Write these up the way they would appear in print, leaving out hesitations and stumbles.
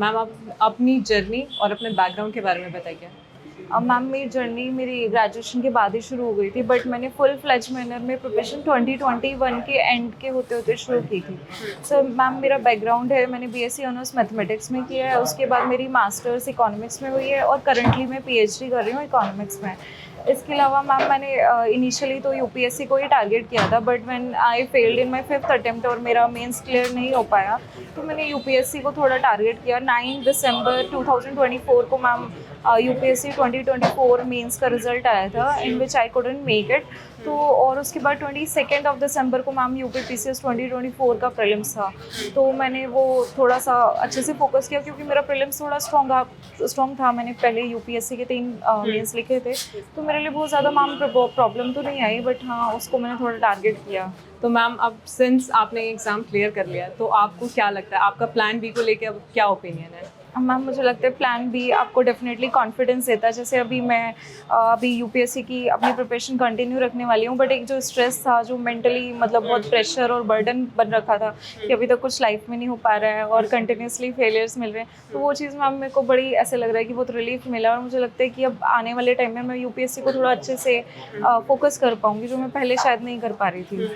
Ma'am आप अपनी journey और अपने बैकग्राउंड के बारे में बताइए। मैम मेरी जर्नी मेरी ग्रेजुएशन के बाद ही शुरू हो गई थी, बट मैंने फुल फ्लेज मैनर में प्रिपरेशन 2021 के एंड के होते होते शुरू की थी। सर मैम मेरा बैकग्राउंड है, मैंने बीएससी ऑनर्स मैथमेटिक्स में किया है, उसके बाद मेरी मास्टर्स इकोनॉमिक्स में हुई है और करंटली मैं पीएचडी कर रही हूँ इकोनॉमिक्स में। इसके अलावा मैम मैंने इनिशियली तो यूपीएससी को ही टारगेट किया था, but when I failed in my fifth attempt और मेरा मेंस क्लियर नहीं हो पाया, तो मैंने यूपीएससी को थोड़ा टारगेट किया। 9 दिसंबर 2024 को मैम यूपीएससी 2024 मेंस का रिजल्ट आया था, इन विच आई कुडंट मेक इट। तो और उसके बाद 22 ऑफ दिसंबर को मैम यूपीपीसीएस 2024 का प्रीलिम्स था, तो मैंने वो थोड़ा सा अच्छे से फोकस किया क्योंकि मेरा प्रीलिम्स थोड़ा स्ट्रॉन्ग था। मैंने पहले यूपीएससी के 3 मेंस लिखे थे, तो मेरे लिए बहुत ज़्यादा मैम प्रॉब्लम तो नहीं आई, बट हाँ उसको मैंने थोड़ा टारगेट किया। तो मैम अब सिंस आपने एग्ज़ाम क्लियर कर लिया, तो आपको क्या लगता है आपका प्लान बी को लेके अब क्या ओपिनियन है? मैम मुझे लगता है प्लान बी आपको डेफिनेटली कॉन्फिडेंस देता है। जैसे अभी मैं अभी यूपीएससी की अपनी प्रिपरेशन कंटिन्यू रखने वाली हूँ, बट एक जो स्ट्रेस था, जो मेंटली मतलब बहुत प्रेशर और बर्डन बन रखा था कि अभी तक कुछ लाइफ में नहीं हो पा रहा है और कंटिन्यूसली फेलियर्स मिल रहे हैं, तो वो चीज़ मैम मेरे को बड़ी ऐसे लग रहा है कि बहुत रिलीफ मिला। और मुझे लगता है कि अब आने वाले टाइम में मैं यूपीएससी को थोड़ा अच्छे से फोकस कर पाऊँगी, जो मैं पहले शायद नहीं कर पा रही थी।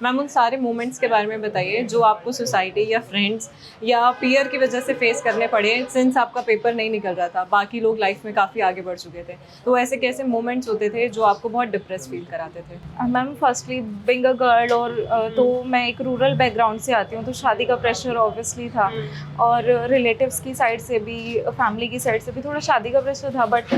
मैम उन सारे मोमेंट्स के बारे में बताइए जो आपको सोसाइटी या फ्रेंड्स या पीयर की वजह से फेस करने पड़े सिंस आपका पेपर नहीं निकल रहा था, बाकी लोग लाइफ में काफ़ी आगे बढ़ चुके थे, तो ऐसे कैसे मोमेंट्स होते थे जो आपको बहुत डिप्रेस फील कराते थे? Ma'am firstly being a girl और तो मैं एक रूरल बैकग्राउंड से आती हूँ, तो शादी का प्रेशर ऑब्वियसली था और रिलेटिव्स की साइड से भी, फैमिली की साइड से भी थोड़ा शादी का प्रेशर था। बट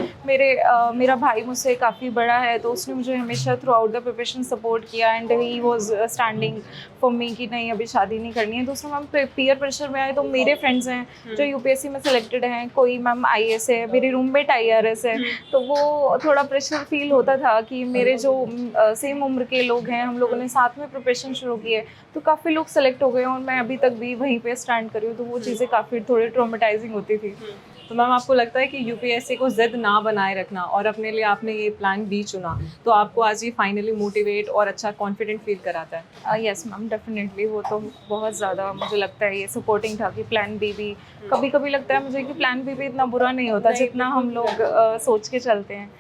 मेरा भाई मुझसे काफ़ी बड़ा है, तो उसने मुझे हमेशा throughout the preparation support किया and he was standing for me कि नहीं अभी शादी नहीं करनी है। दूसरा मैम पीयर प्रेशर में आए तो मेरे फ्रेंड्स हैं जो यूपीएससी में सिलेक्टेड हैं, कोई मैम आईएएस है, मेरी रूममेट आईआरएस है, तो वो थोड़ा प्रेशर फील होता था कि मेरे जो सेम उम्र के लोग हैं, हम लोगों ने साथ में प्रिपरेशन शुरू की है, तो काफ़ी लोग सेलेक्ट हो गए और मैं अभी तक भी वहीं पे स्टैंड कर रही हूँ, तो वो चीज़ें काफ़ी थोड़ी ट्रॉमेटाइजिंग होती थी। तो मैम आपको लगता है कि यूपीएससी को ज़िद ना बनाए रखना और अपने लिए आपने ये प्लान बी चुना, तो आपको आज ये फाइनली मोटिवेट और अच्छा कॉन्फिडेंट फील कराता है? यस मैम डेफिनेटली, वो तो बहुत ज़्यादा मुझे लगता है ये सपोर्टिंग था कि प्लान बी भी, कभी कभी लगता है मुझे कि प्लान बी भी इतना बुरा नहीं होता जितना हम लोग सोच के चलते हैं।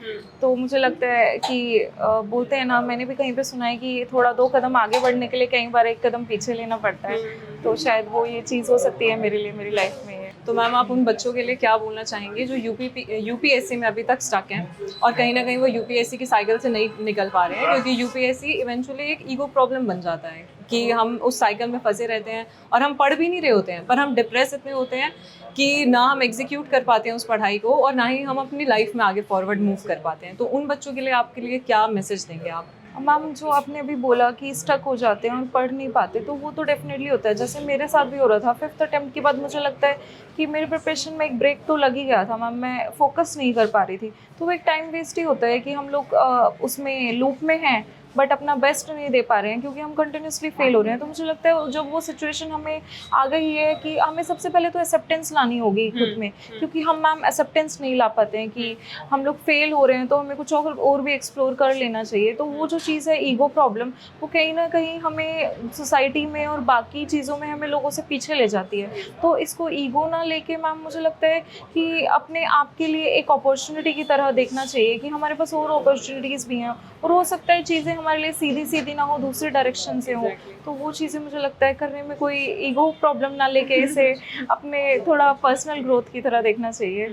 तो मुझे लगता है कि बोलते हैं ना, मैंने भी कहीं पे सुना है कि थोड़ा 2 कदम आगे बढ़ने के लिए कई बार 1 कदम पीछे लेना पड़ता है, तो शायद वो ये चीज़ हो सकती है मेरे लिए, मेरी लाइफ में। तो मैम आप उन बच्चों के लिए क्या बोलना चाहेंगे जो यूपीएससी में अभी तक स्टक हैं और कहीं ना कहीं वो यूपीएससी की साइकिल से नहीं निकल पा रहे हैं, क्योंकि यूपीएससी इवेंचुअली एक ईगो प्रॉब्लम बन जाता है कि हम उस साइकिल में फंसे रहते हैं और हम पढ़ भी नहीं रहे होते हैं, पर हम डिप्रेस इतने होते हैं कि ना हम एग्जीक्यूट कर पाते हैं उस पढ़ाई को और ना ही हम अपनी लाइफ में आगे फॉरवर्ड मूव कर पाते हैं। तो उन बच्चों के लिए आपके लिए क्या मैसेज देंगे आप? मैम जो आपने अभी बोला कि स्टक हो जाते हैं और पढ़ नहीं पाते, तो वो तो डेफिनेटली होता है। जैसे मेरे साथ भी हो रहा था, फिफ्थ अटेम्प्ट के बाद मुझे लगता है कि मेरे प्रिपरेशन में एक ब्रेक तो लग ही गया था मैम, मैं फोकस नहीं कर पा रही थी, तो वो एक टाइम वेस्ट ही होता है कि हम लोग उसमें लूप में हैं बट अपना बेस्ट नहीं दे पा रहे हैं क्योंकि हम कंटिन्यूसली फेल हो रहे हैं। तो मुझे लगता है जब वो सिचुएशन हमें आ गई है कि हमें सबसे पहले तो एक्सेप्टेंस लानी होगी खुद में, क्योंकि हम मैम एक्सेप्टेंस नहीं ला पाते हैं कि हम लोग फेल हो रहे हैं, तो हमें कुछ और भी एक्सप्लोर कर लेना चाहिए। तो वो जो चीज़ है ईगो प्रॉब्लम, वो कहीं ना कहीं हमें सोसाइटी में और बाकी चीज़ों में हमें लोगों से पीछे ले जाती है। तो इसको ईगो ना लेके मैम मुझे लगता है कि अपने आप के लिए एक अपॉर्चुनिटी की तरह देखना चाहिए कि हमारे पास और अपॉर्चुनिटीज़ भी हैं और हो सकता है चीज़ें हमारे लिए सीधी सीधी ना हो, दूसरे डायरेक्शन से हो। तो वो चीज़ें मुझे लगता है करने में कोई ईगो प्रॉब्लम ना लेके इसे अपने थोड़ा पर्सनल ग्रोथ की तरह देखना चाहिए।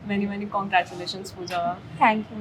Many many congratulations Puja. Thank you.